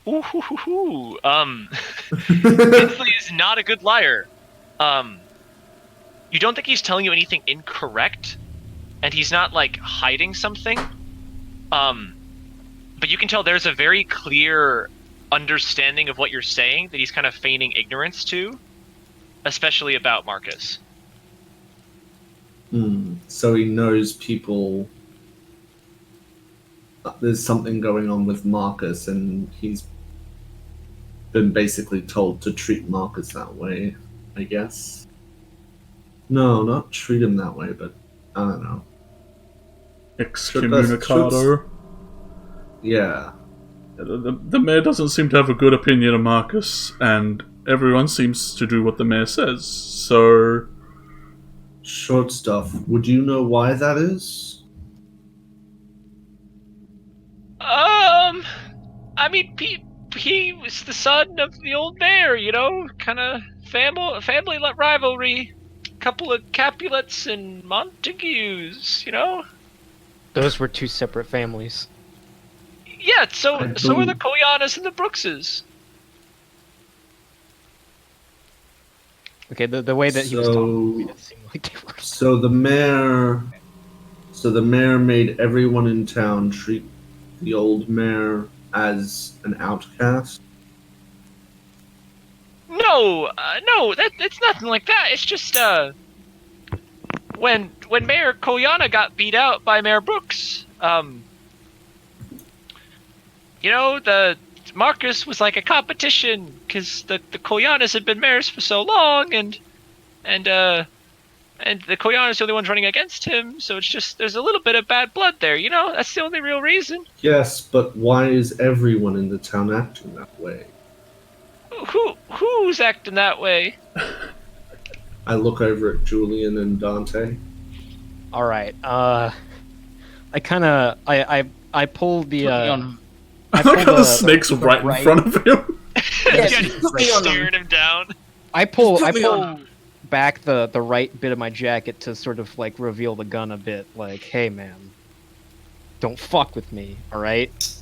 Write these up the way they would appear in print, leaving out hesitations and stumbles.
Ooh, hoo, hoo, hoo. Binsley is not a good liar. You don't think he's telling you anything incorrect, and he's not like hiding something. But you can tell there's a very clear understanding of what you're saying that he's kind of feigning ignorance to, especially about Marcus. So he knows people. There's something going on with Marcus, and he's been basically told to treat Marcus that way, I guess. No, not treat him that way, but I don't know. Excommunicado. Yeah. The mayor doesn't seem to have a good opinion of Marcus, and everyone seems to do what the mayor says, so... Short stuff. Would you know why that is? I mean, he was the son of the old mayor, you know, kind of family rivalry. Couple of Capulets and Montagues, you know? Those were two separate families. Yeah, so are the Koyanas and the Brookses. Okay, the way that he was talking, it seemed like they were. So the mayor made everyone in town treat the old mayor as an outcast? No, it's nothing like that. It's just, when Mayor Koyana got beat out by Mayor Brooks, you know, the Marcus was like a competition, because the Koyanas had been mayors for so long, and the Koyana's the only ones running against him, so it's just, there's a little bit of bad blood there, you know? That's the only real reason. Yes, but why is everyone in the town acting that way? Who's acting that way? I look over at Julian and Dante. Alright, I pull the, I like how the snake's right in front of him. Yeah, just staring him down. I pull back the right bit of my jacket to sort of like reveal the gun a bit, like, hey man, don't fuck with me, alright?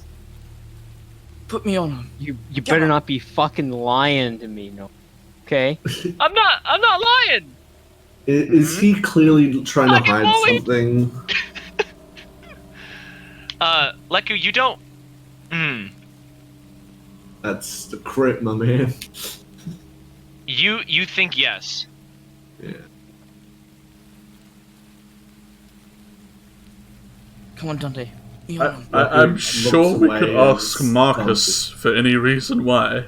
Put me on him. You better not be fucking lying to me, no. Okay? I'm not lying! Is he clearly trying to hide something? Leku, you don't... That's the crit, my man. You think yes. Yeah. Come on, Dante. I'm sure we could ask Marcus for any reason why.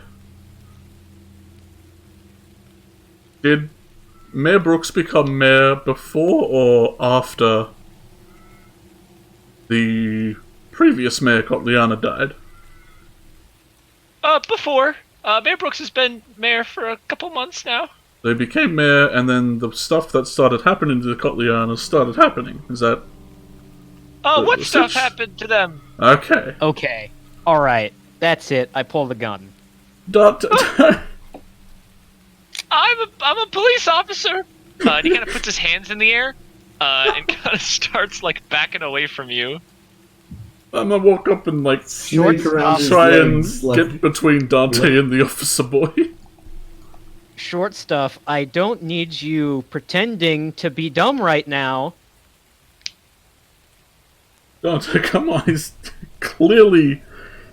Did Mayor Brooks become mayor before or after the previous mayor, Kotliana, died? Before. Mayor Brooks has been mayor for a couple months now. They became mayor, and then the stuff that started happening to the Kotlianas started happening. Is that... what stuff happened to them? Okay. Okay. Alright. That's it. I pull the gun. I'm a police officer! And he kind of puts his hands in the air, and kind of starts, like, backing away from you. I'm gonna walk up and, like, try and get between Dante and the officer boy. Short stuff. I don't need you pretending to be dumb right now. Dante, come on, he's clearly...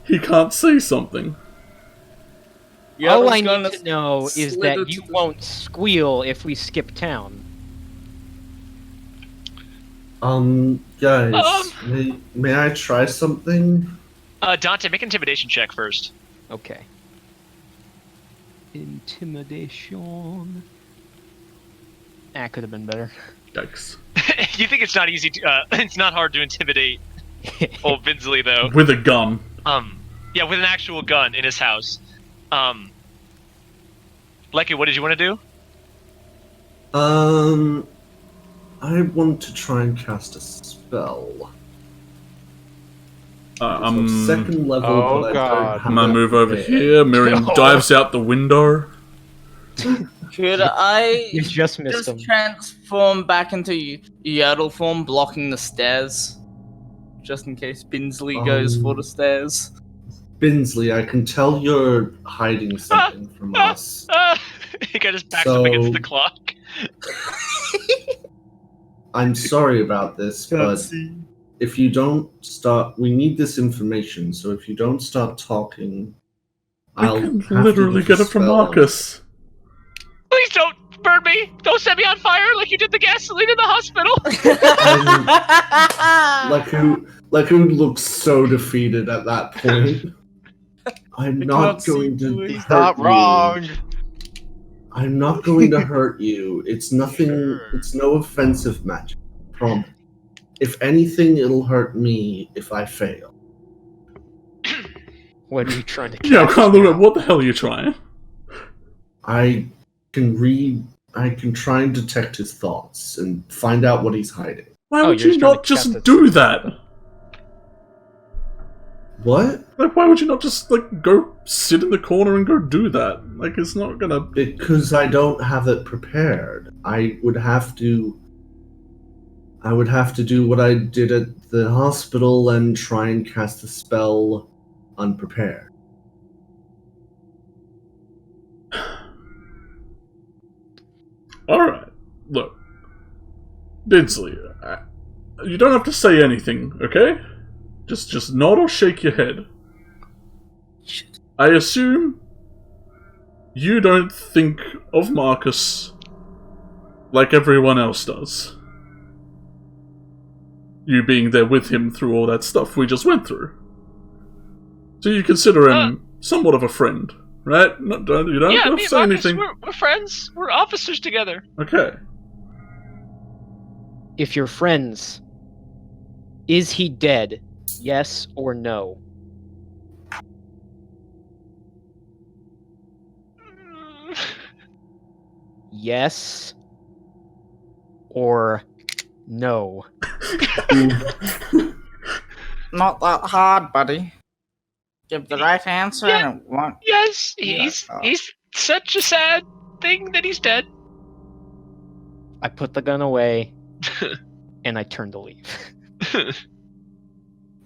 he can't say something. Yeah, all I need to know is that you won't squeal if we skip town. Guys, may I try something? Dante, make an intimidation check first. Okay. Intimidation. That could have been better. Yikes. You think it's not easy to, it's not hard to intimidate old Binsley, though. With a gun. Yeah, with an actual gun in his house. Lecky, what did you want to do? I want to try and cast a spell. Second level, oh but God. I don't have I'm gonna that move over prepared. here. Miriam dives out the window. Could I You just missed him. transform back into Yaddle form, blocking the stairs? Just in case Binsley goes for the stairs. Binsley, I can tell you're hiding something from us. He got his back up against the clock. I'm sorry about this, but if you don't start, we need this information. So if you don't start talking, I I'll can have literally to get it from dispel- Marcus. Please don't burn me! Don't set me on fire like you did the gasoline in the hospital! Leku looks so defeated at that point. I'm We not can't see going to through it. hurt Not you. wrong. I'm not going to hurt you. It's nothing. Sure. It's no offensive magic. Promise. If anything, it'll hurt me if I fail. What are you trying to? Yeah, I cast can't look now? at what the hell are you trying? I can read. I can try and detect his thoughts and find out what he's hiding. Why Oh, would you're you just trying not to just cast do it. that? What? Like, why would you not just, like, go sit in the corner and go do that? Like, it's not gonna... Because I don't have it prepared. I would have to do what I did at the hospital and try and cast a spell unprepared. Alright, look. Binsley, you don't have to say anything, okay? Just nod or shake your head. I assume you don't think of Marcus like everyone else does. You being there with him through all that stuff we just went through. So you consider him somewhat of a friend, right? You don't Yeah, have me to and say Marcus, anything. we're friends. We're officers together. Okay. If you're friends, is he dead? Yes or no? Yes or no? Not that hard, buddy. Give the right answer Yeah. and it won't. Yes, Yeah. he's such a sad thing that he's dead. I put the gun away and I turned to leave.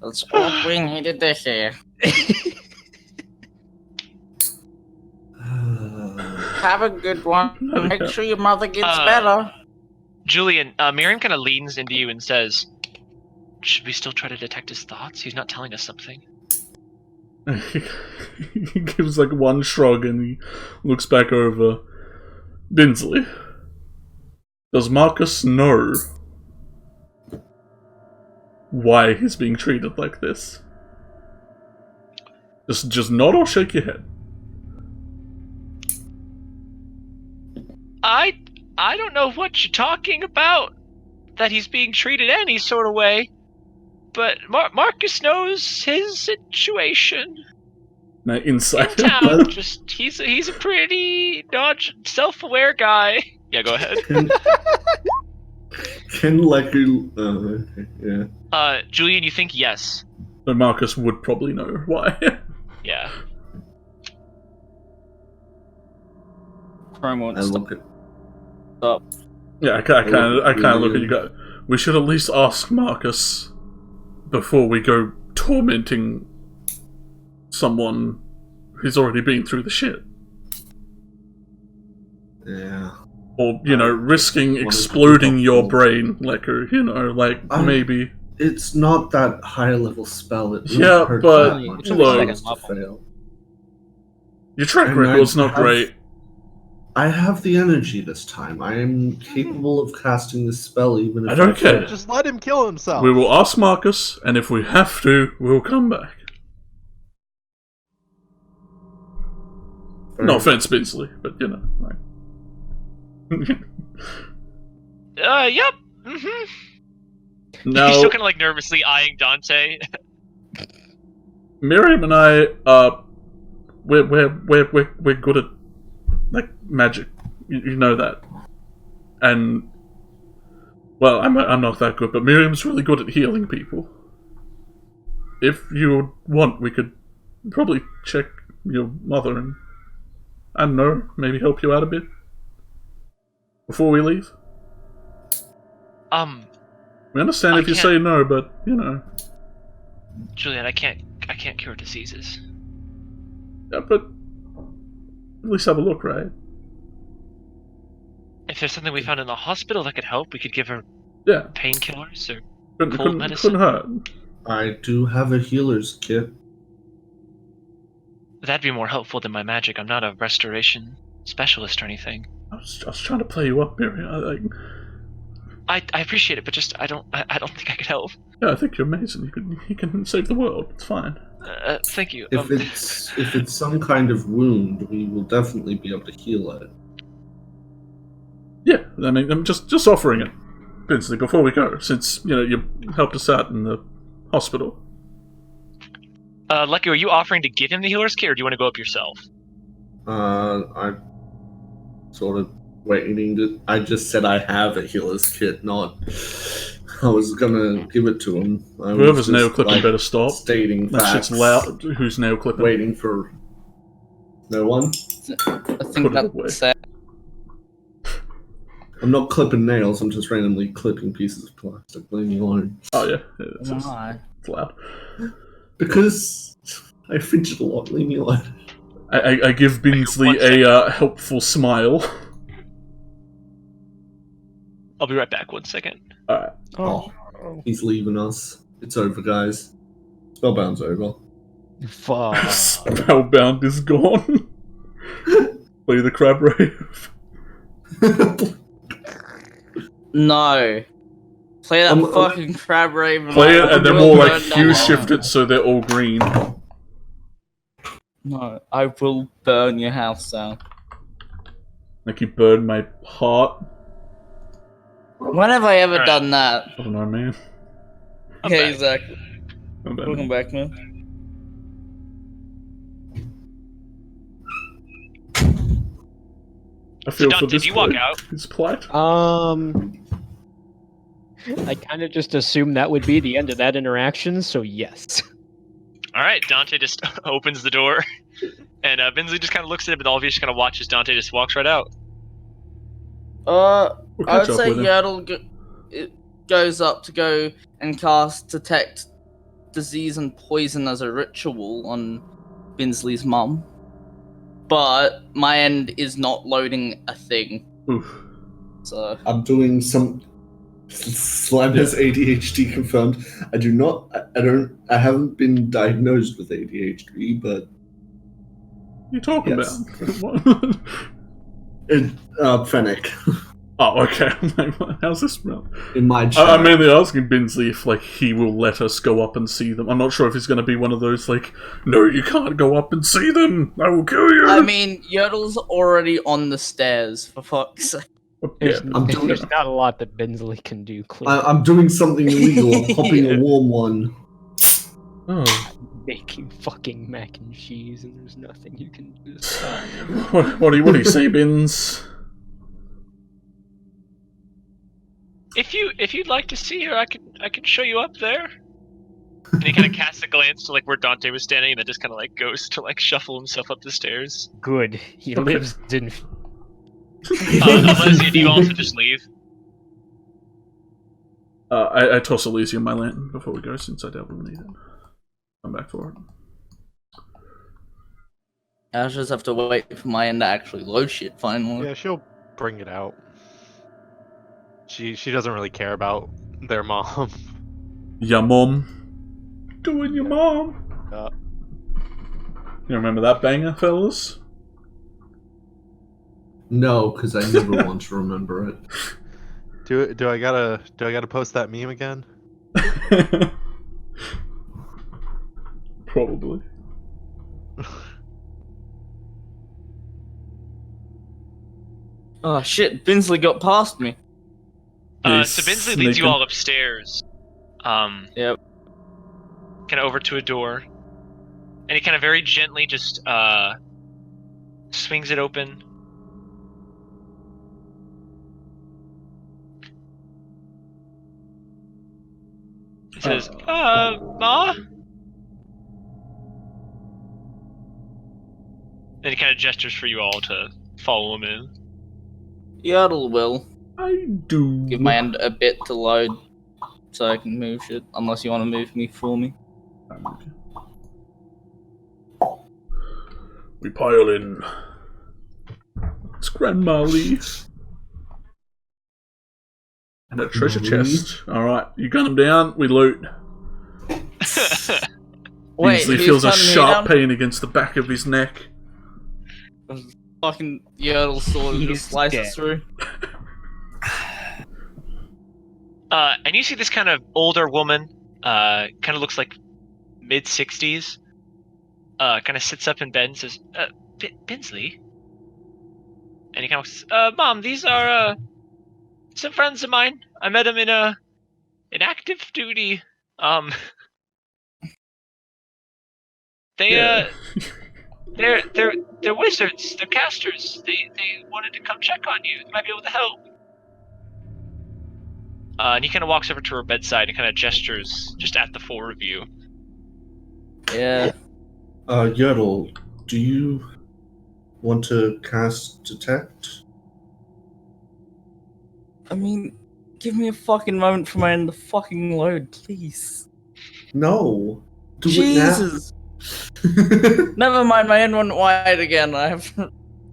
That's all we needed to hear. Have a good one. Make sure your mother gets better. Julian, Miriam kind of leans into you and says, "Should we still try to detect his thoughts? He's not telling us something." He gives like one shrug and he looks back over. Binsley, does Marcus know why he's being treated like this? Just nod or shake your head. I don't know what you're talking about. That he's being treated any sort of way. But Marcus knows his situation Now, in insight. town. Just he's a pretty self-aware guy. Yeah, go ahead. Can Leku? Yeah. Julian, you think yes? But Marcus would probably know why. Yeah. Chrome won't I look at. stop. Yeah, I kind of look at you guys. We should at least ask Marcus before we go tormenting someone who's already been through the shit. Yeah. Or, risking What is exploding it? your brain, Leku, maybe. It's not that high level spell. It wouldn't Yeah, hurt but that much it's only for second us to level. fail. Your track And record's I not have- great. I have the energy this time. I am capable of casting this spell even if I don't care. fail. Just let him kill himself. We will ask Marcus, and if we have to, we'll come back. No offense, Binsley, but Yep. Mm-hmm. Now, He's still kind of like nervously eyeing Dante. Miriam and I, we're good at like magic. You know that, and well, I'm not that good, but Miriam's really good at healing people. If you want, we could probably check your mother and I don't know, maybe help you out a bit before we leave. We understand I if you can't- say no, but Julian, I can't cure diseases. Yeah, but at least have a look, right? If there's something we found in the hospital that could help, we could give her Yeah. painkillers or Couldn't, cold couldn't, medicine. couldn't hurt. I do have a healer's kit. That'd be more helpful than my magic. I'm not a restoration specialist or anything. I was trying to play you up, Miri. I appreciate it, but just I don't think I could help. Yeah, I think you're amazing. You can save the world. It's fine. Thank you. If it's some kind of wound, we will definitely be able to heal it. Yeah, I mean, I'm just offering it, Binsley, before we go, since you helped us out in the hospital. Lucky, are you offering to give him the healer's kit, or do you want to go up yourself? I'm sort of waiting to. I just said I have a healer's kit, not. I was gonna give it to him. Whoever's nail clipping better stop. Stating That facts. shit's loud. Who's nail clipping? Waiting for. No one. I think Put it away. that's it. I'm not clipping nails. I'm just randomly clipping pieces of plastic. Leave me alone. Oh yeah, it's Why? loud. Because I fidget a lot. Leave me alone. I give Binsley a helpful smile. I'll be right back. 1 second. Alright. Oh, he's leaving us. It's over, guys. Spellbound's over. Fuck. Spellbound is gone. Play the crab rave. No. Play that fucking crab raven. Play it and then we'll like hue shift it so they're all green. No, I will burn your house down. Like you burned my heart. When have I ever Alright. done that? I don't know, man. I'm Okay, back. exactly. I'm bad. Welcome back, man. I feel Dante, for this do you walk boy. out? His plight. I kind of just assumed that would be the end of that interaction, so yes. All right, Dante just opens the door, and Binsley just kind of looks at it, but all of you just kind of watch as Dante just walks right out. We'll I catch would up say with him. Yertle goes up to go and cast Detect Disease and Poison as a ritual on Binsley's mum. But my end is not loading a thing. Oof. So I'm doing some. Slime has ADHD confirmed. I do not. I haven't been diagnosed with ADHD, but What are you talking Yes. about? What? Fennec. Oh, okay. I'm like, what? How's this smell? In my chat. I'm mainly asking Binsley if like he will let us go up and see them. I'm not sure if he's going to be one of those like, no, you can't go up and see them. I will kill you. I mean, Yertle's already on the stairs, for fuck's sake. Yeah. There's not a lot that Binsley can do, clearly. I'm doing something illegal. I'm popping Yeah. a warm one. Oh. Making fucking mac and cheese, and there's nothing you can do. What do you say, Bins? If you'd like to see her, I can show you up there. And he kind of casts a glance to like where Dante was standing, and then just kind of like goes to like shuffle himself up the stairs. Good. He lives in. Unless you also just leave. I toss Elysium my lantern before we go, since I doubt we'll need it. Come back for it. I just have to wait for my end to actually load shit finally. Yeah, she'll bring it out. She doesn't really care about their mom. Ya mom. Doing your mom. You remember that banger, fellas? No, because I never want to remember it. Do I gotta post that meme again? Probably. Oh shit, Binsley got past me. So Binsley leads you all upstairs. Yep. Kind of over to a door, and he kind of very gently just swings it open. He says, Ma? And he kind of gestures for you all to follow him in. Yertle will I do. give my end a bit to load so I can move shit, unless you want to move me for me. We pile in. It's Grandma Lee. And a treasure chest. Alright, you gun him down, we loot. Wait, Binsley who's feels a cutting me sharp down? pain against the back of his neck. Fucking Yertle sword He's just slices dead. through. And you see this kind of older woman, kind of looks like mid-60s, kind of sits up in bed and says, Binsley? And he kind of goes, Mom, these are, some friends of mine. I met them in active duty. They, Yeah. they're wizards. They're casters. They wanted to come check on you. They might be able to help. And he kind of walks over to her bedside and kind of gestures just at the four of you. Yeah. Yertle, do you want to cast Detect? I mean, give me a fucking moment for my end to fucking load, please. No. Do Jesus! it now. Never mind, my end went wide again. I have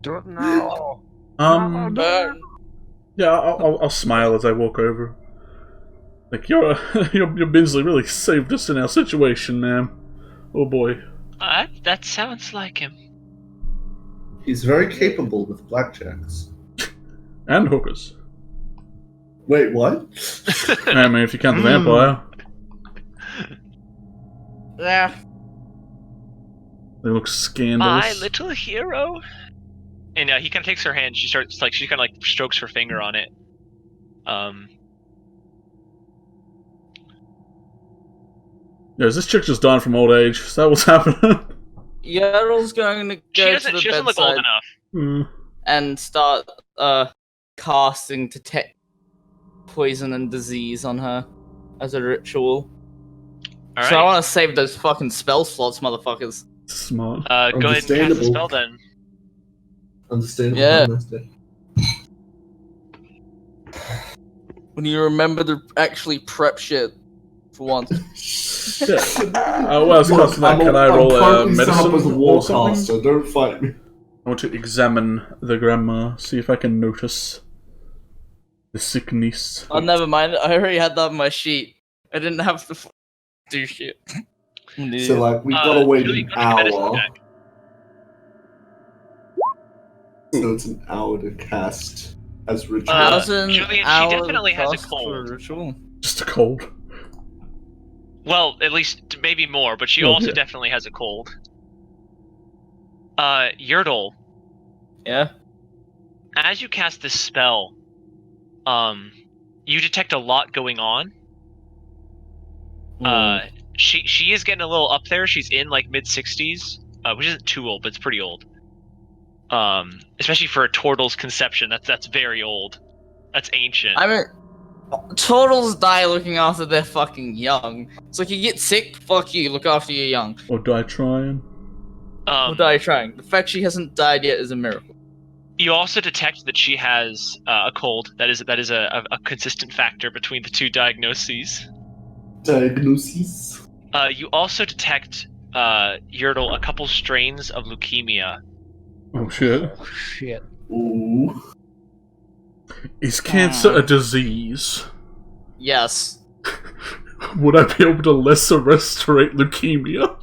Do it now. burn. Yeah, I'll smile as I walk over. Like, your Binsley really saved us in our situation, ma'am. Oh boy. That sounds like him. He's very capable with blackjacks. And hookers. Wait, what? I mean, if you count the vampire. Yeah. They look scandalous. My little hero. And he kind of takes her hand. She kind of strokes her finger on it. Yeah, is this chick just dying from old age? Is that what's happening? Yertle's going to go to the She doesn't look old bedside enough. and start casting Detect Poison and Disease on her as a ritual. All So I right. want to save those fucking spell slots, motherfuckers. Smart. Go ahead and cast the Understandable. spell then. Understandable. Yeah. Honesty. When you remember to actually prep shit for once. Yeah. Well, as custom that, can I roll a currently set up medicine as a or something? warcaster, don't fight me. I want to examine the grandma, see if I can notice the sickness. Oh, never mind. I already had that on my sheet. I didn't have to do shit. So, like, we've got to wait Julie, an go make a medicine hour. check. So it's an hour to cast as ritual. Thousand Julian, she hours definitely has a cast cold. for ritual. Just a cold. Well, at least maybe more, but she Oh, also yeah. definitely has a cold. Yertle, Yeah. as you cast this spell, you detect a lot going on. She is getting a little up there. She's in like mid-60s, which isn't too old, but it's pretty old. Especially for a Tortle's conception, that's very old. That's ancient. I mean, turtles die looking after they're fucking young. It's like you get sick, fuck you, look after your young. Or die trying. Or die trying. The fact she hasn't died yet is a miracle. You also detect that she has a cold. That is a consistent factor between the two diagnoses. Diagnosis. You also detect, Yertle, a couple strains of leukemia. Oh shit. Oh, shit. Ooh. Is cancer a disease? Yes. Would I be able to lesser restorate leukemia?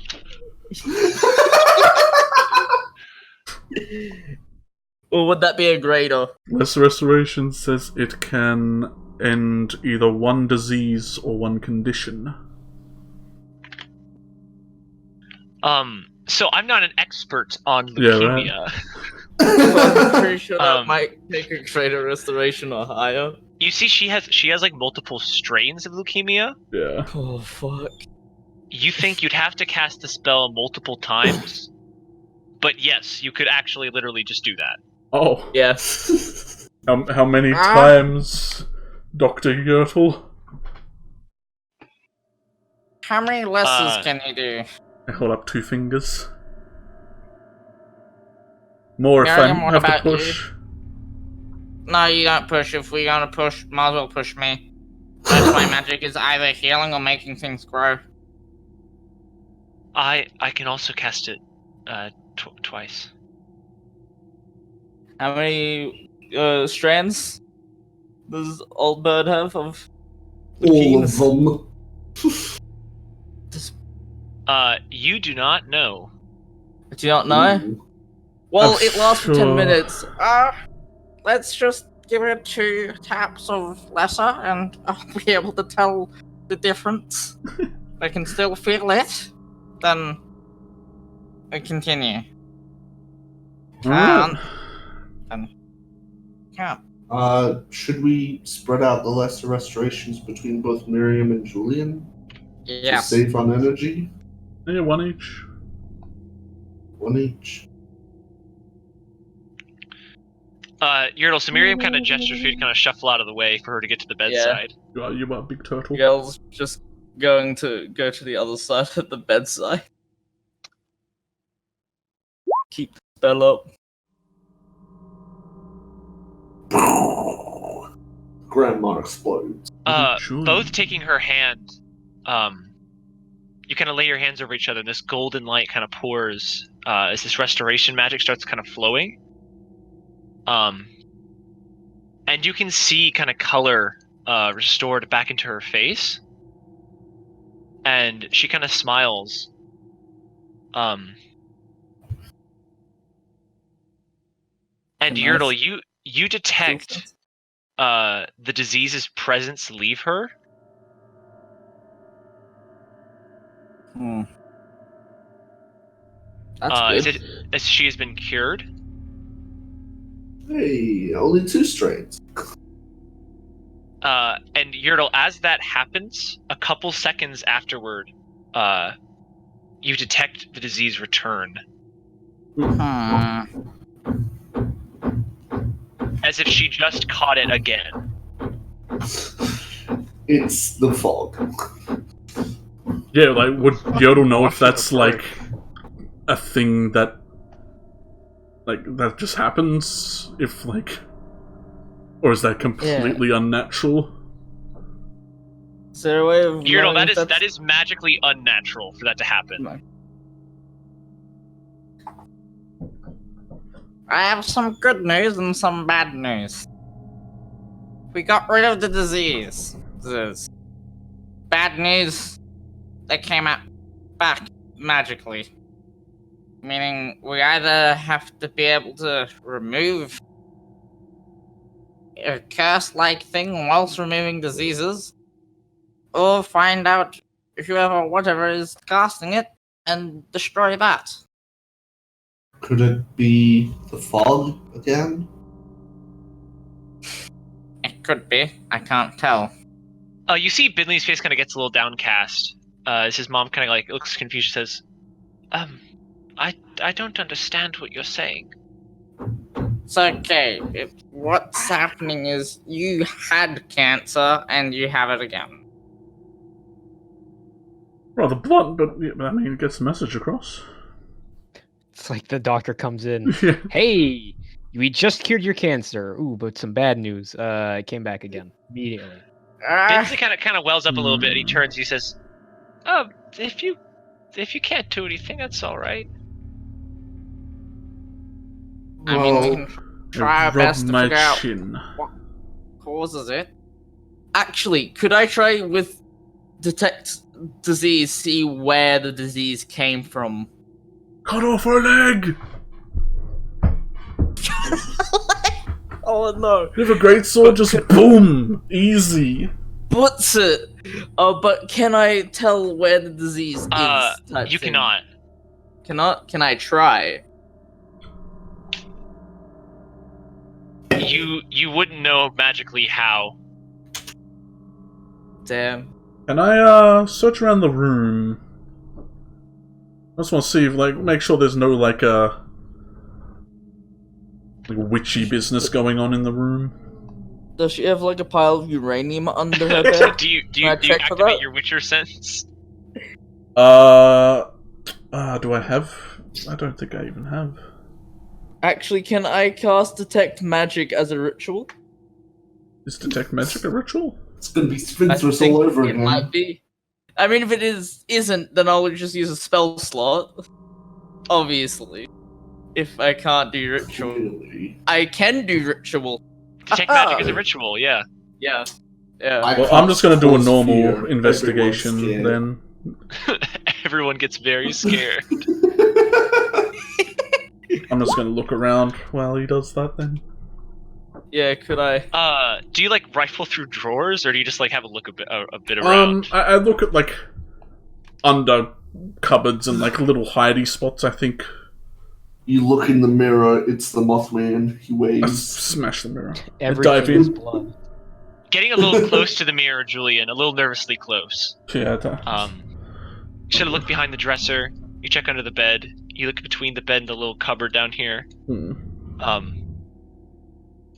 Or would that be a grader? Lesser restoration says it can end either one disease or one condition. So I'm not an expert on Yeah, right. leukemia. I'm pretty sure that Um, might take a grader restoration or higher. You see, she has like multiple strains of leukemia. Yeah. Oh, fuck. You think you'd have to cast the spell multiple times, but yes, you could actually literally just do that. Oh. Yeah. How many times, Dr. Yertle? How many lessons can you do? I hold up 2 fingers. More if Miriam, I what have to about push. No, you don't push. If we're gonna push, might as well push me. That's my magic is either healing or making things grow. I can also cast it twice. How many strands does Old Bird have of All of penis? them. You do not know. Do you not know? Ooh. Well, I'm it lasts for 10 sure- minutes. Let's just give it 2 taps of lesser and I'll be able to tell the difference. I can still feel it. Then we continue. Alright. Can't. Should we spread out the lesser restorations between both Miriam and Julian to Yes. save on energy? Yeah, 1 each. 1 each. Yurtle, so Miriam kind of gestures for you to kind of shuffle out of the way for her to get to the bedside. You are big turtle. Girl's just going to go to the other side of the bedside. Keep the spell up. Grandma explodes. Julian. Both taking her hand, you kind of lay your hands over each other, and this golden light kind of pours as this restoration magic starts kind of flowing. And you can see kind of color restored back into her face, and she kind of smiles. And Nice. Yurtle, you detect the disease's presence leave her. That's good. As she has been cured. Hey, only 2 strains. And Yurtle, as that happens, a couple seconds afterward, you detect the disease return. As if she just caught it again. It's the fog. Yeah, like, would Yodel know if Watch it that's, approach. like, a thing that... Like, that just happens? If, like... Or is that completely unnatural? Is there a way of Yurtle, knowing if that is magically unnatural for that to happen. No. I have some good news and some bad news. We got rid of the disease. Bad news, they came out back magically. Meaning we either have to be able to remove a curse-like thing whilst removing diseases, or find out whoever, whatever is casting it, and destroy that. Could it be the fog again? It could be. I can't tell. You see Binley's face kind of gets a little downcast. As his mom kind of like looks confused, she says, I don't understand what you're saying. It's okay. What's happening is you had cancer and you have it again. Rather blunt, but yeah, I mean, it gets the message across. It's like the doctor comes in. Yeah. Hey, we just cured your cancer. Ooh, but some bad news. It came back again immediately. Binsley kind of wells up a little bit, and he turns. He says, if you can't do anything, that's all right." I mean, we can try our Rub best to my figure out chin. what causes it. Actually, could I try with detect disease, see where the disease came from? Cut off her leg! Oh no! You have a great sword, just boom! Easy. Butts it! But can I tell where the disease is? You cannot. Can I try? You wouldn't know magically how. Damn. Can I, search around the room? I just want to see if, like, make sure there's no, like, witchy business going on in the room. Does she have like a pile of uranium under her bed? do you Can I check for activate that? your Witcher sense? Do I have? I don't think I even have. Actually, can I cast Detect Magic as a ritual? Is Detect Magic a ritual? It's gonna be I sphincters think all over it again. might be. I mean, if it isn't, then I'll just use a spell slot. Obviously. if I can't do ritual. Clearly. I can do ritual. Detect magic is a ritual, yeah. Yeah. Yeah. I Well, can't I'm just going to do a cause normal fear. investigation Everyone's then. Everyone gets very scared. I'm just going to look around while he does that then. Yeah, could I? Do you like rifle through drawers, or do you just like have a look a bit around? I look at like under cupboards and like little hidey spots. I think You look in the mirror, it's the Mothman. He I waves. smash the mirror. Everything dive in. is blood. Getting a little close to the mirror, Julian, a little nervously close. Yeah, You should have looked behind the dresser. You check under the bed. You look between the bed and the little cupboard down here.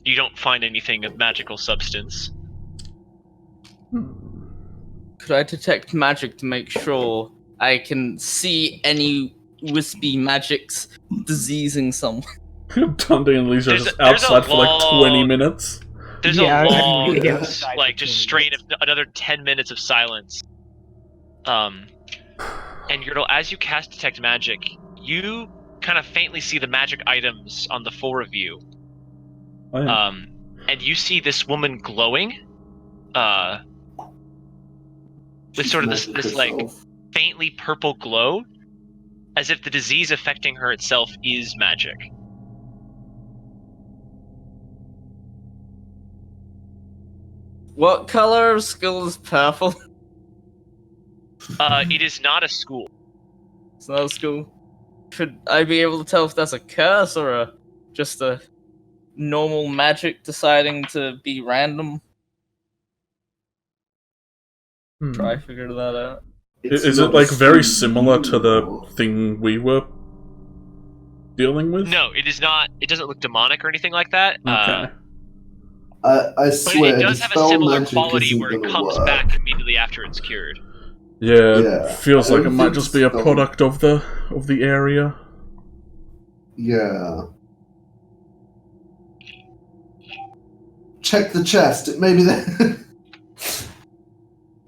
You don't find anything of magical substance. Could I detect magic to make sure I can see any wispy magics diseasing someone? Dundee and Lisa are There's just a- there's a outside for like 20 long- minutes. There's Yeah, a I long, mean, yeah, outside like, for just 20 strain of minutes. another 10 minutes of silence. And Yertle, as you cast Detect Magic, you kind of faintly see the magic items on the four of you. Oh, yeah. And you see this woman glowing, with sort of this like faintly purple glow, as if the disease affecting her itself is magic. What color of skull is purple? It is not a school. It's not a skull. Should I be able to tell if that's a curse or just a normal magic deciding to be random? Try figure that out. Is it like very similar to the thing we were dealing with? No, it is not. It doesn't look demonic or anything like that. Okay. I But swear, it does the have a spell similar magic quality isn't where it gonna comes work. back immediately after it's cured. Yeah, Yeah, it feels I like it don't might think just be a spell- product of the area. Yeah. Check the chest. It may be there.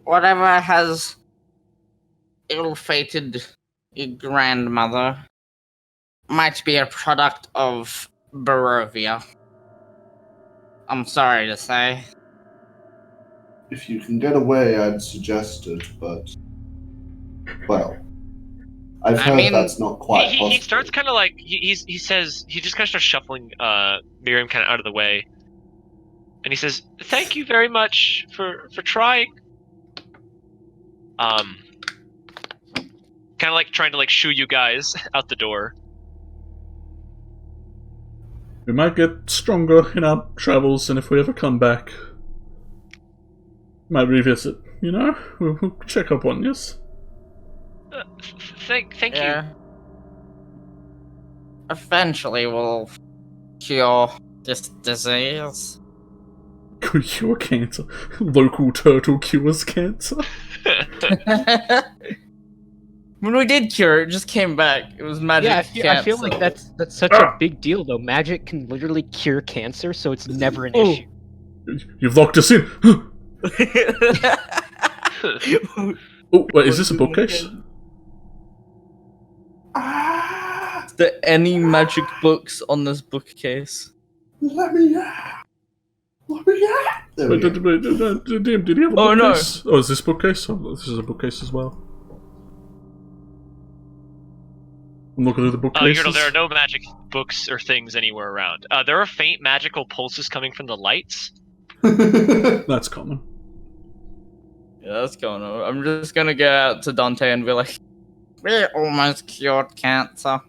Whatever has ill-fated your grandmother might be a product of Barovia. I'm sorry to say. If you can get away, I'd suggest it, but well, I've I heard mean, that's not quite He possible. starts kind of like he says he just kind of starts shuffling Miriam kind of out of the way, and he says, "Thank you very much for trying." Kind of like trying to like shoo you guys out the door. We might get stronger in our travels, and if we ever come back, might revisit. You know, we'll check up on this. Thank you. Eventually we'll cure this disease. Cure cancer. Local turtle cures cancer. When we did cure it, just came back. It was magic Yeah, I feel like that's such a big deal though. Magic can literally cure cancer, so it's never an issue. You've locked us in. Oh, wait, is this a bookcase? Ah, Is there any magic books on this bookcase? let me out. Let me out. There we Wait, go. did he have a Oh, no. bookcase? Oh, is this bookcase? Oh, this is a bookcase as well. I'm looking through the bookcases. Yertle, there are no magic books or things anywhere around. There are faint magical pulses coming from the lights. That's common. Yeah, that's going on. I'm just gonna go out to Dante and be like, we almost cured cancer.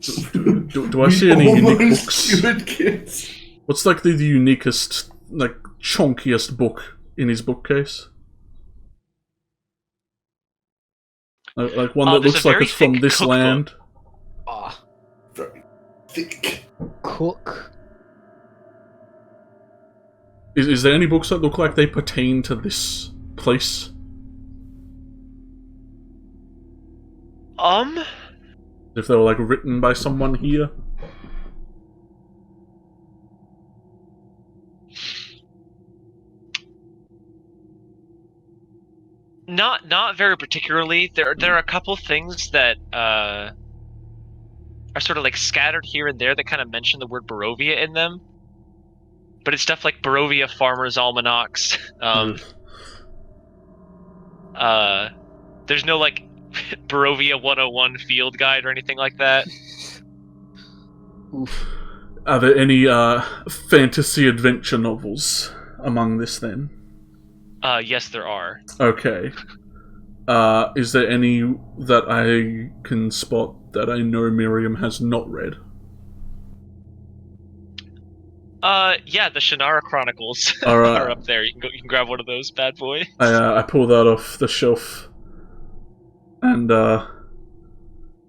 Do I see any unique Almost books? cured kids. What's like the uniquest, like chunkiest book in his bookcase? Like one that There's looks a like very it's from thick this cookbook. land. Ah, Very thick. cook. Is there any books that look like they pertain to this place? If they were like written by someone here? Not very particularly. There are a couple things that are sort of like scattered here and there that kind of mention the word Barovia in them. But it's stuff like Barovia Farmers Almanacs. There's no like Barovia 101 field guide or anything like that. Oof. Are there any fantasy adventure novels among this then? Yes, there are. Okay. Is there any that I can spot that I know Miriam has not read? Yeah, the Shannara Chronicles All right. are up there. You can grab one of those, bad boy. I pull that off the shelf, and I'm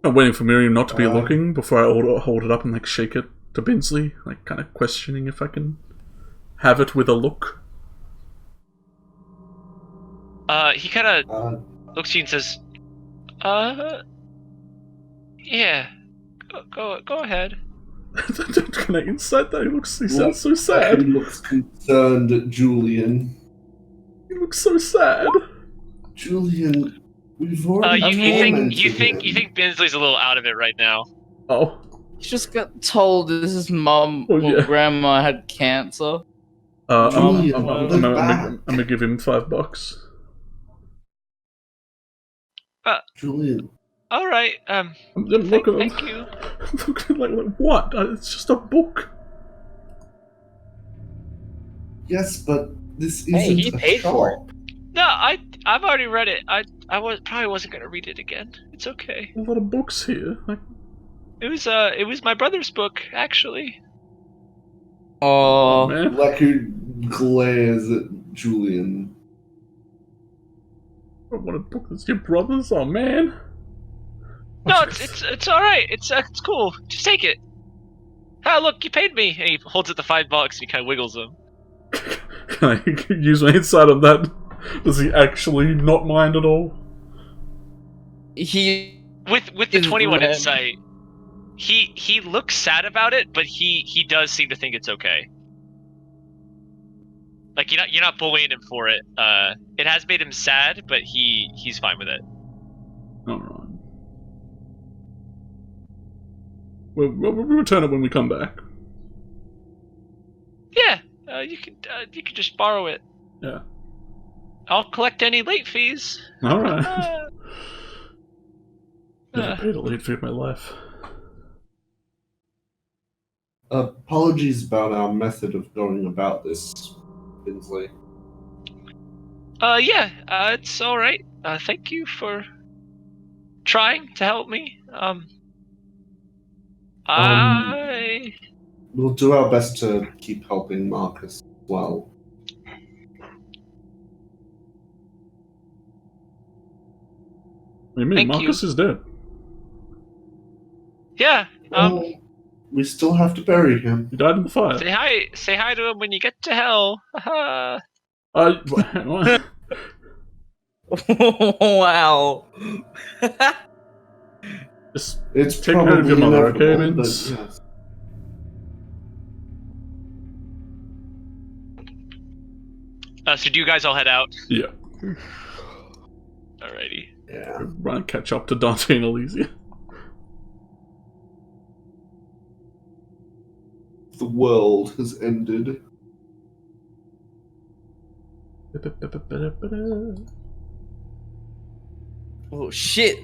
waiting for Miriam not to be looking before I hold it up and like shake it to Binsley, like kind of questioning if I can have it with a look. He kind of looks at you and says, yeah, go ahead. Can I insight that? He sounds so sad. He looks concerned, Julian. He looks so sad. Julian, we've already you think Binsley's a little out of it right now. Oh. He just got told his mum or grandma had cancer. I'm gonna give him $5. Julian. All right. Thank you. I'm looking like what? It's just a book. Yes, but this isn't he paid for it. No, I've already read it. I probably wasn't gonna read it again. It's okay. A lot of books here. Like, it was my brother's book actually. Oh, man. Leku glares at Julian. What a book! It's your brother's. Oh man. No, it's all right. It's cool. Just take it. Ah, look, you paid me. And he holds it the $5 and he kind of wiggles them. Can I use my insight on that? Does he actually not mind at all? he With the is 21 red. insight, he looks sad about it, but he does seem to think it's okay. Like you're not bullying him for it. It has made him sad, but he's fine with it. All right. We'll return it when we come back. Yeah, you can just borrow it. Yeah. I'll collect any late fees. All right. Never paid a late fee in my life. Apologies about our method of going about this, Binsley. Yeah, it's all right. Thank you for trying to help me. We'll do our best to keep helping Marcus as well. What do you mean? Thank Marcus is dead. Yeah. We still have to bury him. He died in the fire. Say hi to him when you get to hell. Haha. Wow. Just It's take care of your probably mother, okay, inevitable, but Vince? yes. So do you guys all head out? Yeah. Alrighty. Yeah. Run and catch up to Dante and Elysia. The world has ended. Oh shit!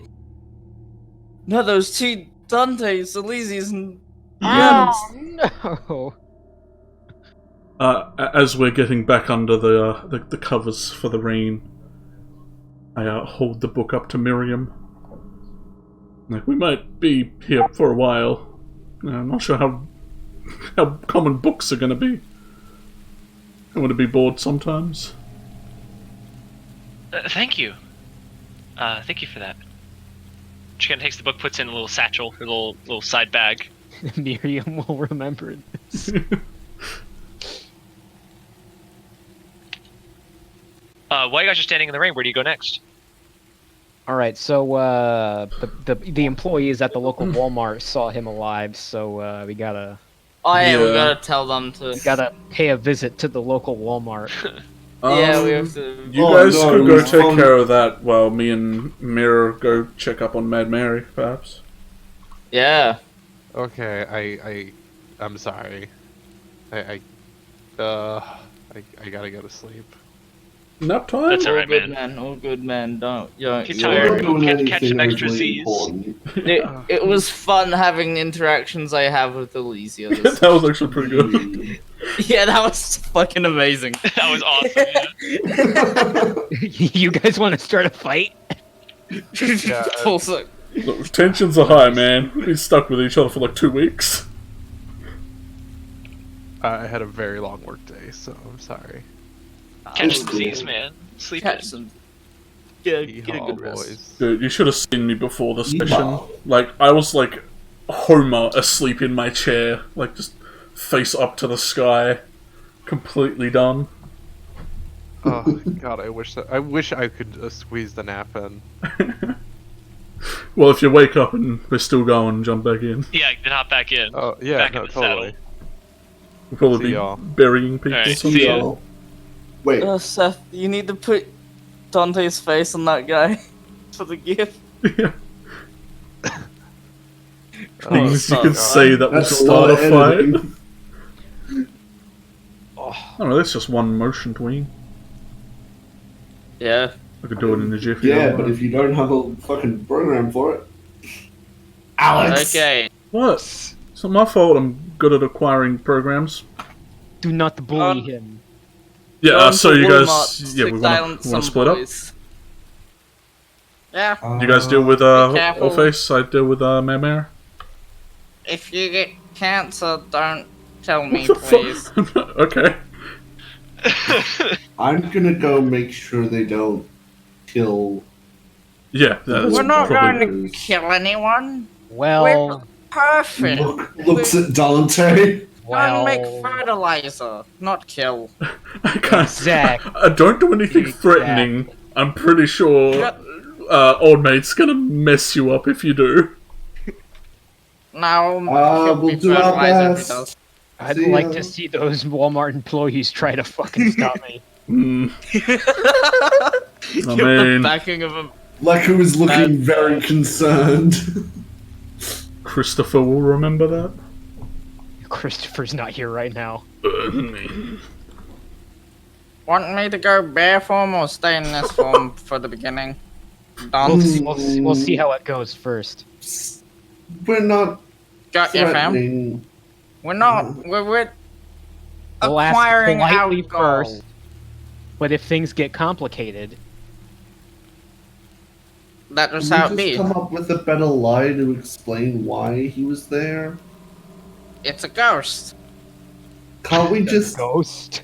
No, those two Dantes, Elysias, and Oh no! As we're getting back under the covers for the rain, I hold the book up to Miriam. Like, we might be here for a while. I'm not sure how common books are going to be. I'm going to be bored sometimes. Thank you. Thank you for that. She kind of takes the book, puts it in a little satchel, her little side bag. Miriam will remember this. While you guys are standing in the rain, where do you go next? All right, so the employees at the local Walmart saw him alive, so we gotta oh yeah, we Yeah. gotta tell them to. pay a visit to the local Walmart. Yeah, we have to. You Oh, guys no, could go it's take fun. care of that while me and Mirror go check up on Mad Mary, perhaps. Yeah. Okay, I'm sorry. I gotta go to sleep. Nap time? That's All alright, good, man. All good, man. Don't. You're, If you're you're- tired, Not go doing catch anything some extra overly Z's. important. It was fun having the interactions I have with Elysia. This That was actually pretty good. yeah, that was fucking amazing. That was awesome. Yeah. You guys want to start a fight? Yeah, Also, Look, tensions are high, man. We've been stuck with each other for like 2 weeks. I had a very long work day, so I'm sorry. Catch Oh, some Z's, man. Sleep catch in. some. Get a Yeehaw, good rest. boys. Dude, you should have seen me before the session. Yeehaw. Like, I was like Homer asleep in my chair, like just face up to the sky, completely done. Oh god, I wish I could squeeze the nap in. Well, if you wake up and we're still going, jump back in. Yeah, then hop back in. Oh yeah, Back no, in the totally. We'll probably See be y'all. burying people. Alright, someday. see ya. So, wait, Seth, you need to put Dante's face on that guy for the gift. Yeah. Oh, Things you fuck. could say that will that's a start lot a of fight. editing. I don't know, that's just one motion tween. Yeah. I could do it in the jiffy. Yeah, but if you don't have a fucking program for it, Alex. Okay. What? It's not my fault I'm good at acquiring programs. Do not bully Um, him. Yeah, Go so into you Walmart guys... Yeah, we want silence to split up? boys. Yeah. You guys deal with Be careful. Allface, I deal with Mare. If you get cancer, don't tell me, What the please. fuck? Okay. I'm gonna go make sure they don't kill. Yeah, that's We're not probably... going to kill anyone. Well, Perfect. Looks at Dante. Don't make well, fertilizer, not kill. I can't... Exactly. I don't do anything threatening. I'm pretty sure old mate's gonna mess you up if you do. No, we'll be do our fertilizer if he best. does. I'd See like ya. to see those Walmart employees try to fucking stop me. Mm, I Give the mean, backing of him. Like who was looking very concerned. Christopher will remember that. Christopher's not here right now. Want me to go bear form or stay in this form for the beginning? We'll see, Don't we'll see how it goes first. We're not got your fam. threatening. We're not. We're We'll ask acquiring politely alcohol. first. But if things get complicated, That was Can how we it just be. come up with a better lie to explain why he was there? It's a ghost. Can't we just ghost.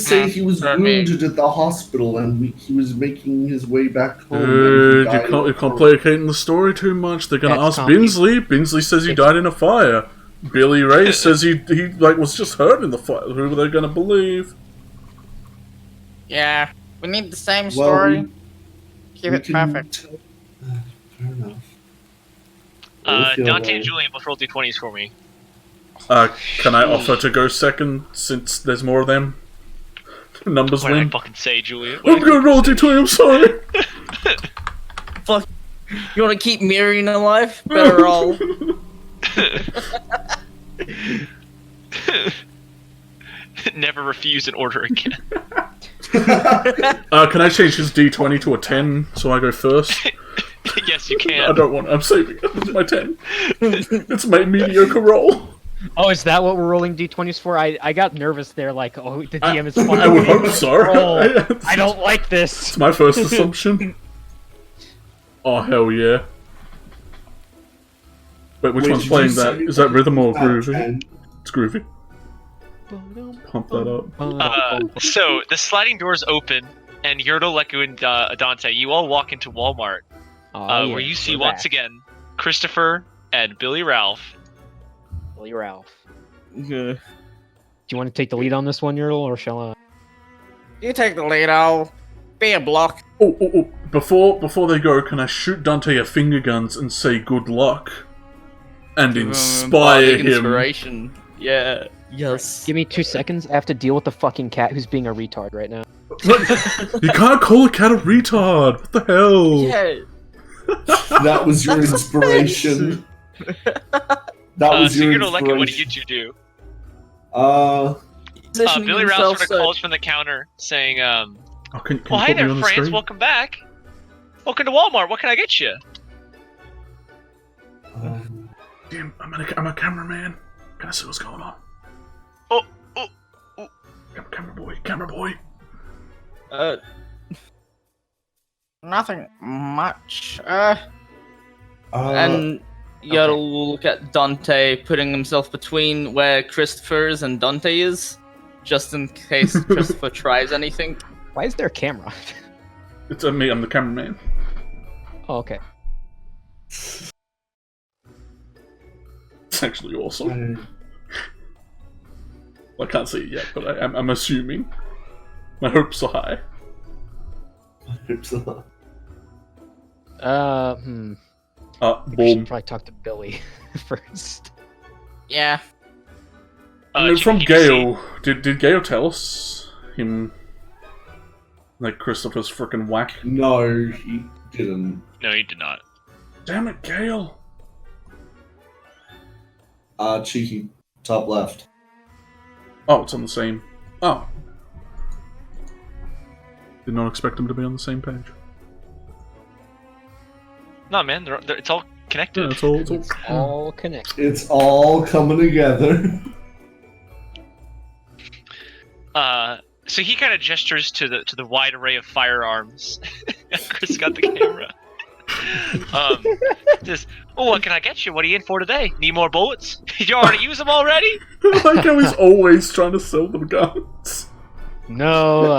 say he was Not me. wounded at the hospital and he was making his way back home? and he Dude, you died can't of- complicating the story too much. They're gonna That's ask complicated. Binsley. Binsley says he died in a fire. Billy Ray says he like was just hurt in the fire. Who are they gonna believe? Yeah, we need the same Well, story. Keep we it can perfect. Fair enough. I feel Dante and like- Julian both roll d20s for me. Can I offer to go second since there's more of them? Numbers What did I win. fucking say, Julian? I'm gonna roll D20. I'm sorry. Fuck. You want to keep Miriam alive? Better roll. Never refuse an order again. Can I change his D20 to a 10 so I go first? Yes, you I can. don't want. I'm saving it. It's my 10. It's my mediocre roll. Oh, is that what we're rolling d20s for? I got nervous there, like, oh, the DM is fucking I would hope so. roll. I don't like this. It's my first assumption. Oh hell yeah! Wait, which Wait, one's did playing you that? say Is that rhythm or that groovy? 10? It's groovy. Pump that up. So the sliding doors open, and Yertle, Leku, and Dante, you all walk into Walmart, where you see once again Christopher and Billy Ralph. Billy Ralph. Yeah. Do you want to take the lead on this one, Yertle, or shall I? You take the lead, I'll be a block. Oh! Before they go, can I shoot Dante a finger guns and say good luck? And inspire him. Inspiration. Yeah. Yes. Give me 2 seconds. I have to deal with the fucking cat who's being a retard right now. You can't call a cat a retard! What the hell? Yeah. That was your inspiration. That was so your you're gonna like it. What did inspiration. you do? Positioning Billy Rouse himself sort of so- calls from the counter, saying, Oh, can "Well, you hey put me there, on the France. screen? Welcome back. Welcome to Walmart. What can I get you?" Damn, I'm a cameraman. Can I see what's going on? Oh. Camera boy. Nothing much. Uh, And Yodel will look at Dante, putting himself between where Christopher is and Dante is, just in case Christopher tries anything. Why is there a camera? It's me. I'm the cameraman. Oh, okay. It's actually awesome. I can't see it yet, but I'm assuming. My hopes are high. We Boom. should probably talk to Billy first. Yeah. And from Gale, did Gale tell us him, like, Christopher's frickin' whack? No, he didn't. No, he did not. Damn it, Gale! Cheeky, top left. Oh, it's on the same. Oh. Did not expect them to be on the same page. No, man, it's all connected. Yeah, it's all. It's all connected. It's all coming together. So he kind of gestures to the wide array of firearms. Chris got the camera. Says, "Oh, what can I get you? What are you in for today? Need more bullets? Did you already use them already?" I like how he's always trying to sell them guns. No,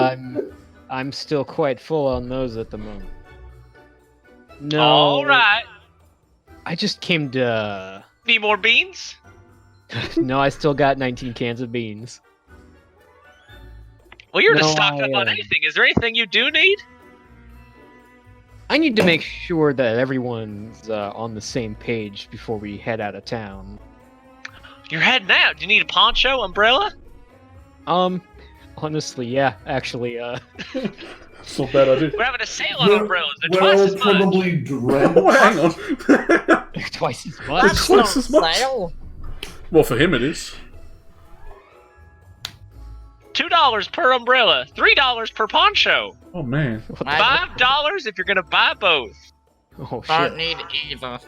I'm still quite full on those at the moment. No. All right. I just came to. Need more beans? No, I still got 19 cans of beans. Well, you're No, just stocked up on I- anything. Is there anything you do need? I need to make sure that everyone's on the same page before we head out of town. You're heading out. Do you need a poncho, umbrella? Honestly, yeah, actually, It's not a bad idea. We're having a sale on umbrellas. They're We're twice all as much. probably drenched. Oh, hang on. twice as That's much. twice as much. Well, for him it is. $2 per umbrella. $3 per poncho. Oh man. $5 if you're gonna buy both. Oh Don't shit. need either.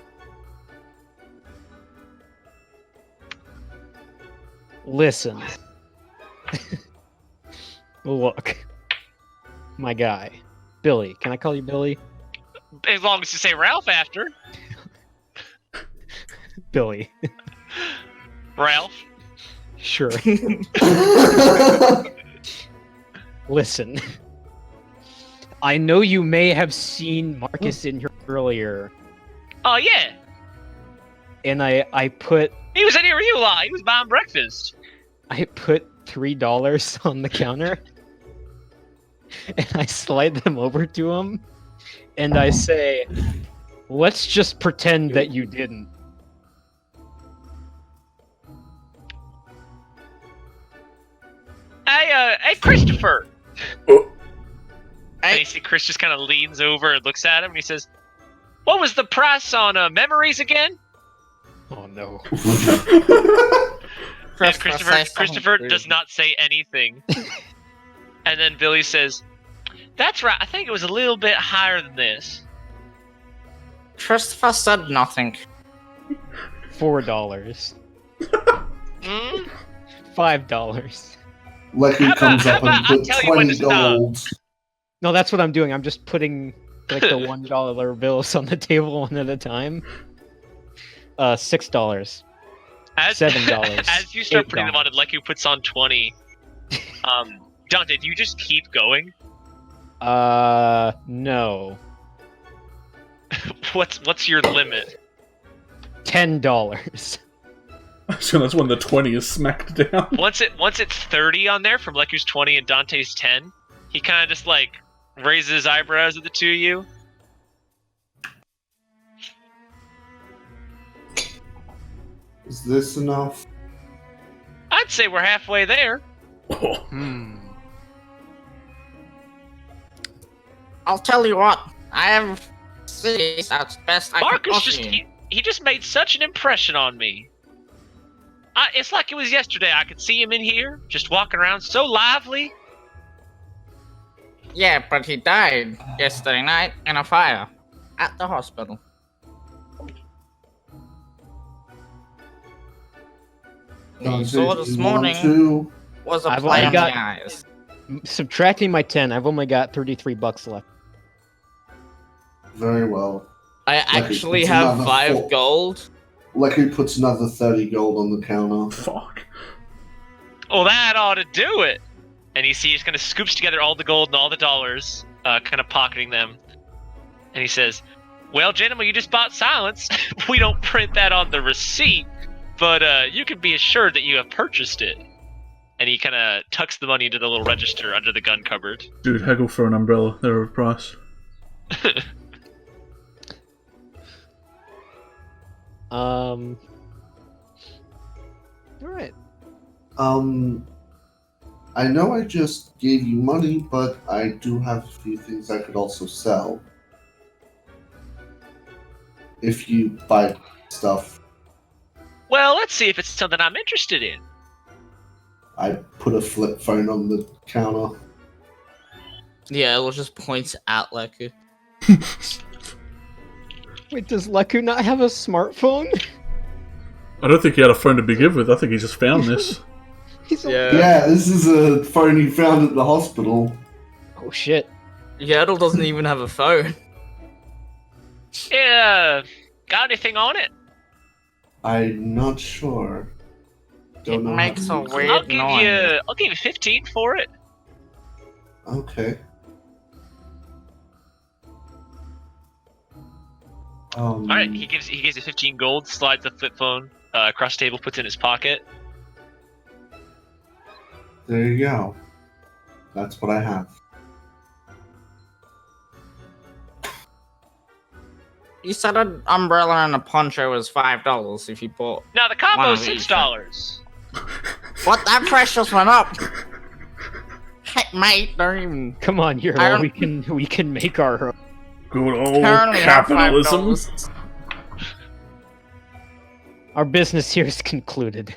Listen. Look. My guy. Billy. Can I call you Billy? As long as you say Ralph after. Billy. Ralph. Sure. Listen. I know you may have seen Marcus in here earlier, Oh yeah. and I put He was in here with you a lot. He was buying breakfast. $3 on the counter, and I slide them over to him, and I say, "Let's just pretend that you didn't." Hey, Christopher. Oh. And you see Chris just kind of leans over and looks at him, and he says, "What was the price on memories again?" Oh no! And Christopher does not say anything. And then Billy says, "That's right. I think it was a little bit higher than this." Christopher said nothing. $4, Hmm? $5. Lecky How comes about- up how and about I puts tell you when to 20 stop? gold. No, that's what I'm doing. I'm just putting like the $1 bills on the table one at a time. $6. $7, As you start putting them $8. on, and Leku puts on 20. Dante, do you just keep going? No. What's your limit? $10. So that's when the 20 is smacked down. Once it's 30 on there from Leku's 20 and Dante's 10, he kind of just like raises his eyebrows at the two of you. Is this enough? I'd say we're halfway there. Oh. Hmm. I'll tell you what. I have cities that's best I can Marcus offer just you. he just made such an impression on me. It's like it was yesterday. I could see him in here, just walking around so lively. Yeah, but he died yesterday night in a fire at the hospital. We saw this morning was a I've play only on got- the eyes. Subtracting my 10, I've only got $33 left. Very well. I Lucky actually puts have another 5 4. gold. Lucky puts another 30 gold on the counter. Fuck. Well, that ought to do it. And you see he's kind of scoops together all the gold and all the dollars, kind of pocketing them. And he says, well, gentlemen, you just bought silence. We don't print that on the receipt, but you can be assured that you have purchased it. And he kind of tucks the money into the little register under the gun cupboard. Dude, haggle for an umbrella. They're a price. Alright. I know I just gave you money, but I do have a few things I could also sell. If you buy stuff, Well, let's see if it's something I'm interested in. I put a flip phone on the counter. Yeah, it'll just point at Leku. Wait, does Leku not have a smartphone? I don't think he had a phone to begin with. I think he just found this. He's Yeah, this is a phone he found at the hospital. Oh shit. Yertle doesn't even have a phone. Yeah, got anything on it? I'm not sure. Don't know how makes to a use it. weird- I'll give you 15 for it. Okay. All right, he gives you 15 gold, slides the flip phone across the table, puts it in his pocket. There you go. That's what I have. You said an umbrella and a poncho was $5 if you bought. Now the One combo's of each. $6. What? That price just went up. Heck, mate, don't even. Come on, I Yerlo, don't- we can make our Good old Currently have capitalism. $5. our business here is concluded.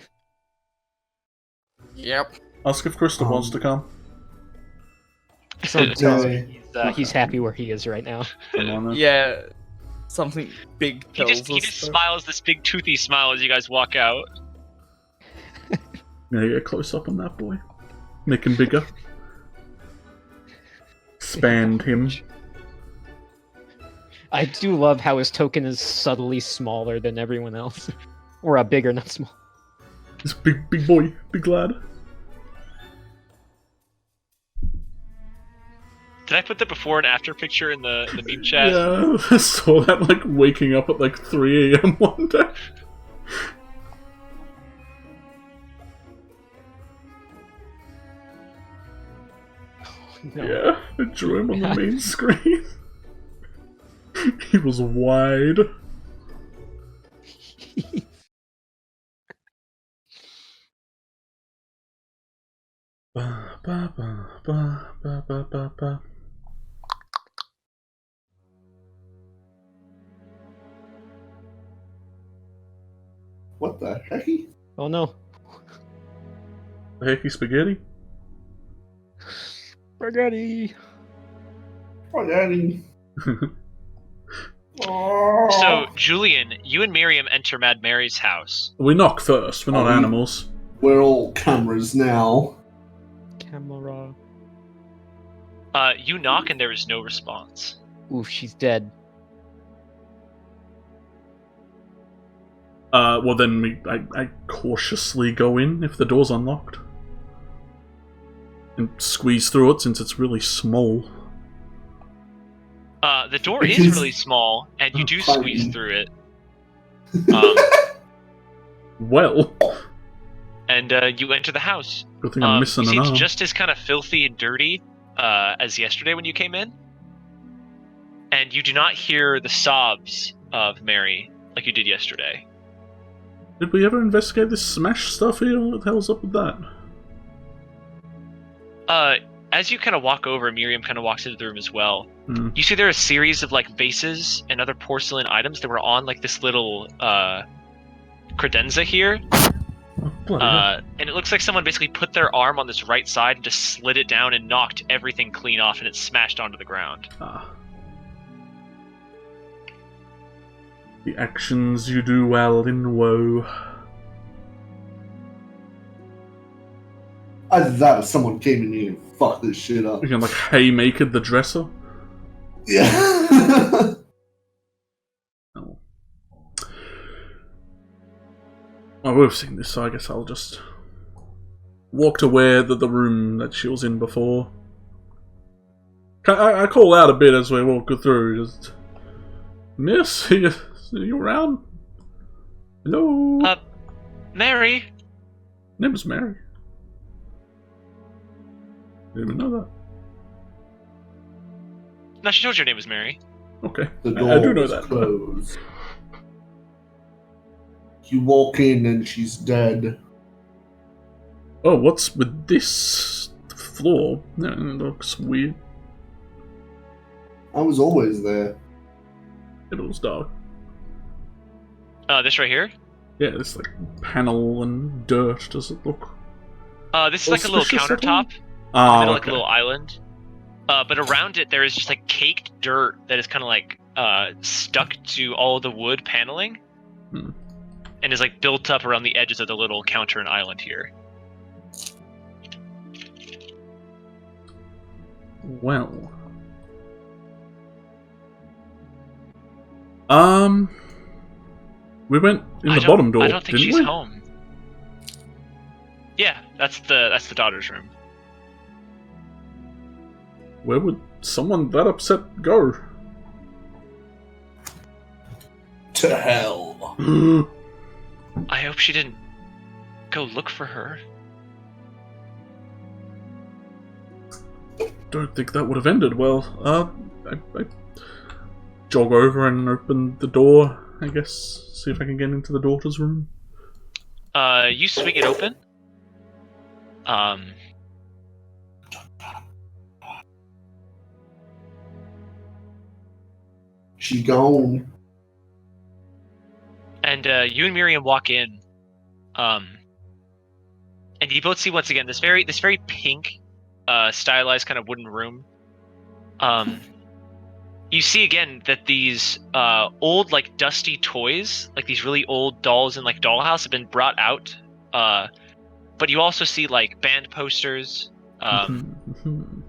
Yep. Ask if Krista wants to come. So Okay. he's happy where he is right now. Come on then. Yeah. Something big He tells just us. smiles this big toothy smile as you guys walk out. Yeah, get close up on that boy. Make him bigger. Expand him. I do love how his token is subtly smaller than everyone else. Or bigger, not small. This big boy, big lad. Did I put the before and after picture in the meme chat? Yeah, I saw that like waking up at like 3 a.m. one day. No. Yeah, I drew him on the main screen. He was wide. Ba, ba, ba, ba, ba, ba, ba, ba. What the heck? Oh no. Hecky spaghetti? Spaghetti. Oh, Daddy. So, Julian, you and Miriam enter Mad Mary's house. We knock first, we're not animals. We're all cameras now. Camera. You knock and there is no response. Oof, she's dead. Well then I cautiously go in if the door's unlocked. And squeeze through it since it's really small. The door is Because- really small, and you do Fine. squeeze through it. Well, And you enter the house. good thing I'm missing you see an it's arm. just as kind of filthy and dirty as yesterday when you came in. And you do not hear the sobs of Mary like you did yesterday. Did we ever investigate this smash stuff here? What the hell's up with that? As you kind of walk over, Miriam kind of walks into the room as well. Hmm. You see there are a series of like vases and other porcelain items that were on like this little credenza here. Bloody hell. And it looks like someone basically put their arm on this right side and just slid it down and knocked everything clean off, and it smashed onto the ground. Ah. The actions you do well in woe. Either that or someone came in here and fucked this shit up. You can like haymaker the dresser. Yeah. Oh. Well, we've seen this, so I guess I'll just walk to where the room that she was in before. I call out a bit as we walk through. Just, Miss, are you around? Hello. Mary. Name is Mary. Didn't even know that. No, she told you her name was Mary. Okay, The I door do know was that. closed. You walk in and she's dead. Oh, what's with this floor? That looks weird. I was always there. It was dark. This right here. Yeah, this like panel and dirt. Does it look? This is like a little Auspicious at all? countertop. Ah, Middle, like okay. a little island. But around it, there is just like caked dirt that is kind of like stuck to all the wood paneling, and is like built up around the edges of the little counter and island here. Well, we went in the bottom door. I don't think didn't she's we? home. Yeah, that's the daughter's room. Where would someone that upset go? To hell. I hope she didn't go look for her. Don't think that would have ended well. I jog over and open the door, I guess. See if I can get into the daughter's room. You swing it open. She gone. And you and Miriam walk in, and you both see once again this very pink, stylized kind of wooden room. You see again that these old, like dusty toys, like these really old dolls in like dollhouse, have been brought out. But you also see like band posters are kind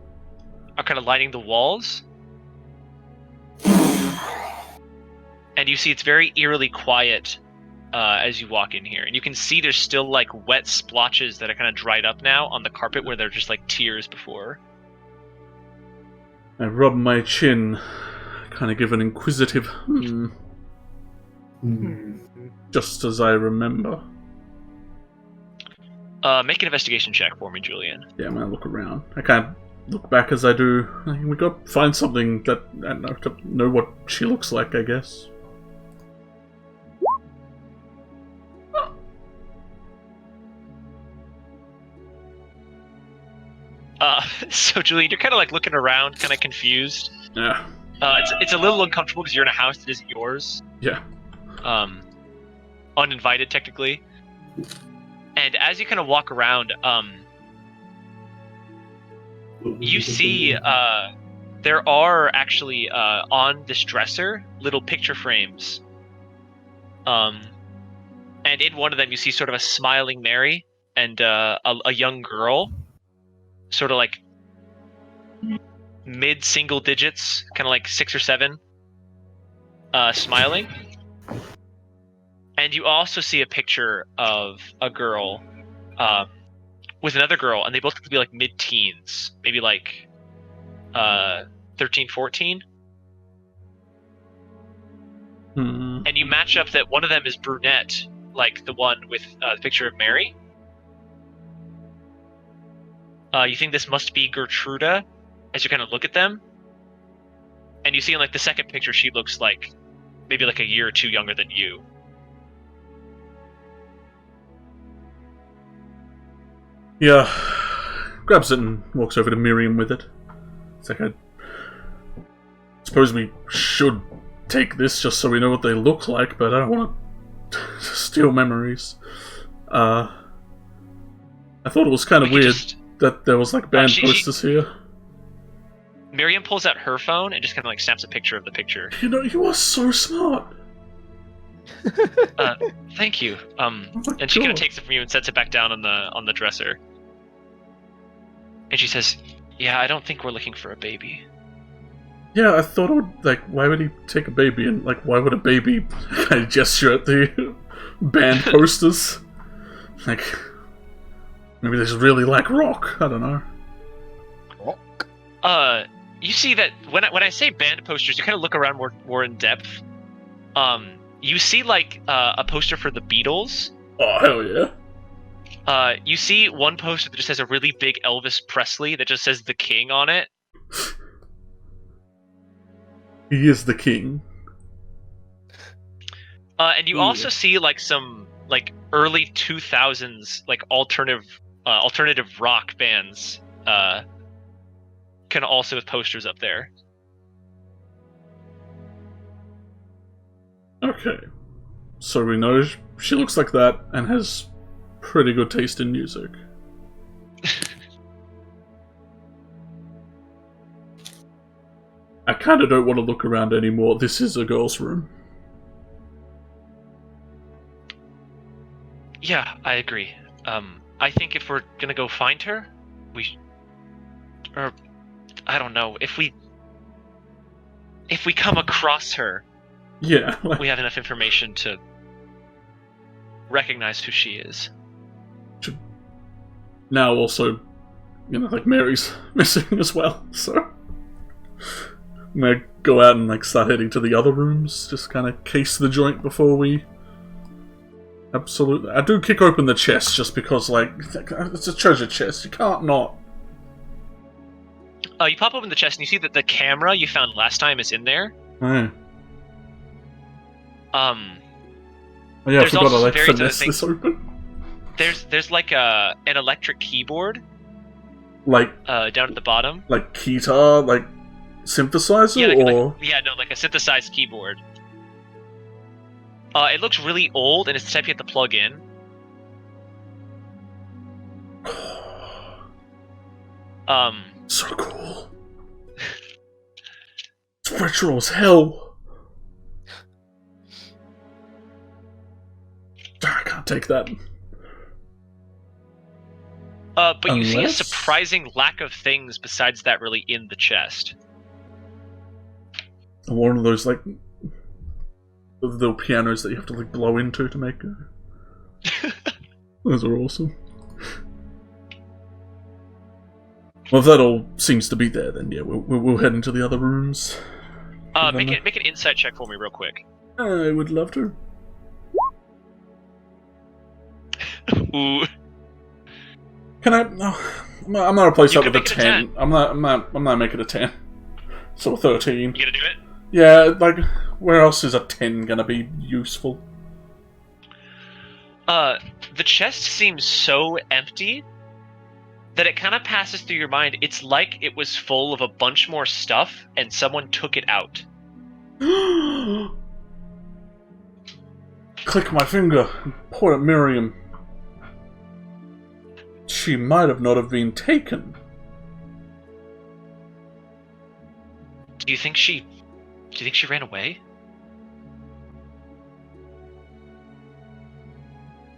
of lining the walls. And you see it's very eerily quiet as you walk in here. And you can see there's still like wet splotches that are kind of dried up now on the carpet where they're just like tears before. I rub my chin, kind of give an inquisitive just as I remember. Make an investigation check for me, Julian. Yeah, I'm gonna look around. I can't look back as I do. We got to find something that I don't know, to know what she looks like, I guess. So Julian, you're kind of like looking around, kind of confused. Yeah. It's a little uncomfortable because you're in a house that isn't yours. Yeah. Uninvited, technically. And as you kind of walk around, you see there are actually on this dresser little picture frames. And in one of them, you see sort of a smiling Mary and a young girl, sort of like mid single digits, kind of like 6 or 7, smiling. And you also see a picture of a girl with another girl, and they both look to be like mid-teens, maybe like 13, 14. And you match up that one of them is brunette, like the one with the picture of Mary. You think this must be Gertruda as you kind of look at them. And you see in like the second picture, she looks like maybe like a year or two younger than you. Yeah. Grabs it and walks over to Miriam with it. It's like, I suppose we should take this just so we know what they look like, but I don't want to steal memories. I thought it was kind of weird that there was like band posters here. Miriam pulls out her phone and just kind of like snaps a picture of the picture. You know, you are so smart. Thank you. And she kind of takes it from you and sets it back down on the dresser. And she says, "Yeah, I don't think we're looking for a baby." Yeah, I thought it would, like, why would he take a baby, and, like, why would a baby kind of gesture at the band posters? Like, maybe they just really like rock, I don't know. You see that when I say band posters, you kind of look around more in depth. You see, like, a poster for the Beatles. Oh, hell yeah. You see one poster that just has a really big Elvis Presley that just says "The King" on it. He is the king. And you also see like some like early 2000s like alternative rock bands kind of also with posters up there. Okay. So we know she looks like that and has pretty good taste in music. I kind of don't want to look around anymore. This is a girl's room. Yeah, I agree. I think if we're gonna go find her, or I don't know, if we come across her, yeah, like, we have enough information to recognize who she is. now also, you know, like Mary's missing as well, so I'm gonna go out and like start heading to the other rooms, just kind of case the joint before we. Absolutely, I do kick open the chest just because, like, it's a treasure chest. You can't not. You pop open the chest and you see that the camera you found last time is in there. Oh yeah, I forgot I like finesse this open. There's like an electric keyboard, like down at the bottom. Like guitar, like synthesizer, like a synthesized keyboard. It looks really old, and it's the type you have to plug in. So cool. It's retro as hell. I can't take that. But you see a surprising lack of things besides that really in the chest. One of those, like, the little pianos that you have to, like, blow into to make it. Those are awesome. Well, if that all seems to be there, then yeah, we'll head into the other rooms. Make an insight check for me real quick. I would love to. Ooh. Can I? No, I'm not replace that with a 10. 10. I'm not making a 10. So a 13. You gonna do it? Yeah, like, where else is a 10 gonna be useful? The chest seems so empty that it kind of passes through your mind. It's like it was full of a bunch more stuff and someone took it out. Click my finger and point at Miriam. She might have not have been taken. Do you think she ran away?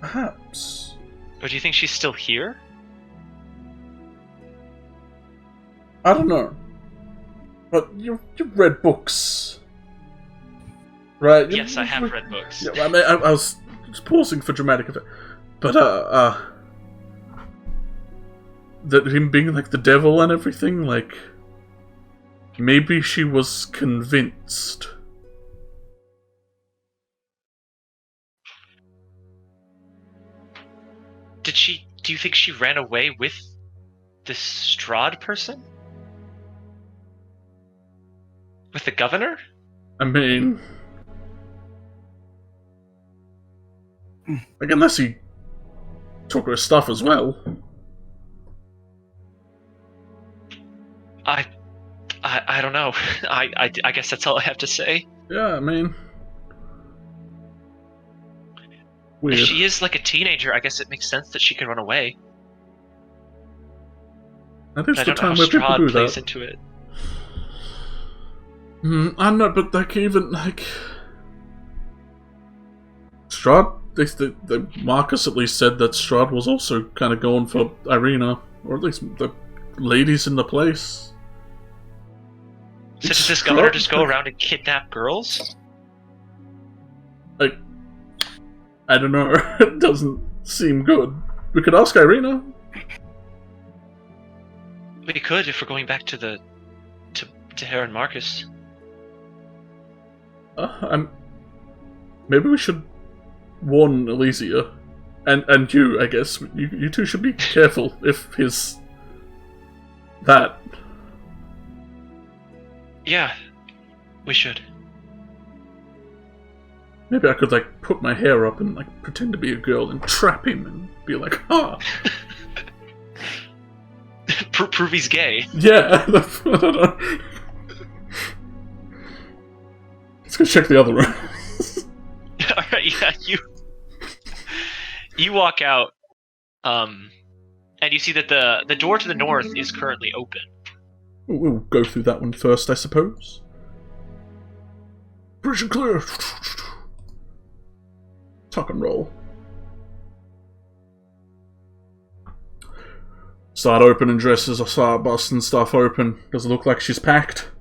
Perhaps. Or do you think she's still here? I don't know. But you've read books, right? Yes, I have read books. Yeah, I mean, I was just pausing for dramatic effect. But, that him being like the devil and everything, like, maybe she was convinced. Do you think she ran away with this Strahd person? With the governor? I mean, like, unless he took her stuff as well. I don't know. I guess that's all I have to say. Yeah, I mean, weird. If she is like a teenager, I guess it makes sense that she can run away. And there's I the don't know how time where people Strahd do plays that. into it. I know, but like even like Strahd, the Marcus at least said that Strahd was also kind of going for Irina, or at least the ladies in the place. So does this governor just go around and kidnap girls? Like, I don't know. It doesn't seem good. We could ask Irina. We could if we're going back to Hera and Marcus. Maybe we should warn Elysia. And you, I guess. You two should be careful if his... that. Yeah, we should. Maybe I could, like, put my hair up and, like, pretend to be a girl and trap him and be like, ah! Prove he's gay. Yeah, I don't know. Let's go check the other room. Alright, yeah, you walk out, and you see that the door to the north is currently open. We'll go through that one first, I suppose. Bridge and clear! Tuck and roll. Start opening dresses, or start busting stuff open. Does it look like she's packed?